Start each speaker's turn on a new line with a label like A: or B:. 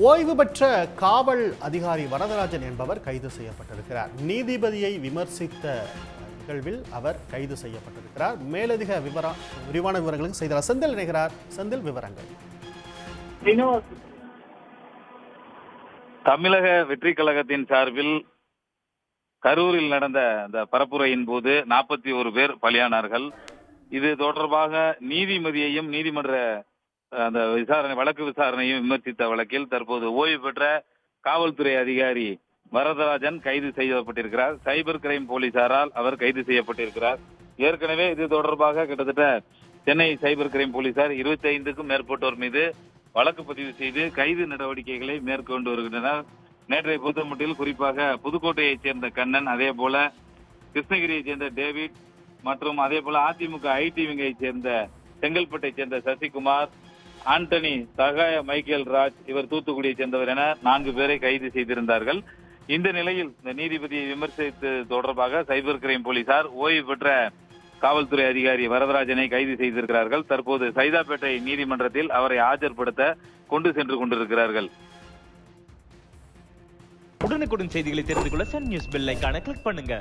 A: ஓய்வு பெற்ற காவல் அதிகாரி வரதராஜன் என்பவர் கைது செய்யப்பட்டிருக்கிறார். நீதிபதியை விமர்சித்த நிகழ்வில் அவர் கைது செய்யப்பட்டிருக்கிறார். மேலதிக விரிவான விவரங்களுக்கு செய்தியாளர் செந்தில் இணைகிறார். செந்தில், விவரங்கள்.
B: தமிழக வெற்றி கழகத்தின் சார்பில் கரூரில் நடந்த அந்த பரப்புரையின் போது 41 பேர் பலியானார்கள். இது தொடர்பாக நீதிமதியையும் நீதிமன்ற அந்த வழக்கு விசாரணையும் விமர்சித்த வழக்கில் தற்போது ஓய்வு பெற்ற காவல்துறை அதிகாரி வரதராஜன் கைது செய்யப்பட்டிருக்கிறார். சைபர் கிரைம் போலீசாரால் அவர் கைது செய்யப்பட்டிருக்கிறார். ஏற்கனவே இது தொடர்பாக கிட்டத்தட்ட சென்னை சைபர் கிரைம் போலீசார் 25க்கும் மேற்பட்டோர் மீது வழக்கு பதிவு செய்து கைது நடவடிக்கைகளை மேற்கொண்டு வருகின்றனர். நேற்றைய பொதுமட்டில் குறிப்பாக புதுக்கோட்டையைச் சேர்ந்த கண்ணன், அதே போல கிருஷ்ணகிரியைச் சேர்ந்த டேவிட் மற்றும் அதே போல அதிமுக ஐடி விங்கை சேர்ந்த செங்கல்பட்டைச் சேர்ந்த சசிகுமார், ஆண்டனி, சகாய மைக்கேல் ராஜ், இவர் தூத்துக்குடியை சேர்ந்தவர் என 4 பேரை கைது செய்திருந்தார்கள். இந்த நிலையில் இந்த நீதிபதியை விமர்சித்து தொடர்பாக சைபர் கிரைம் போலீசார் ஓய்வு பெற்ற காவல்துறை அதிகாரி வரதராஜனை கைது செய்திருக்கிறார்கள். தற்போது சைதாப்பேட்டை நீதிமன்றத்தில் அவரை ஆஜர்படுத்த கொண்டு சென்று கொண்டிருக்கிறார்கள்.
C: உடனுக்குடன் செய்திகளை தெரிந்து கொள்ள சன் நியூஸ் பெல் ஐகானை கிளிக் பண்ணுங்க.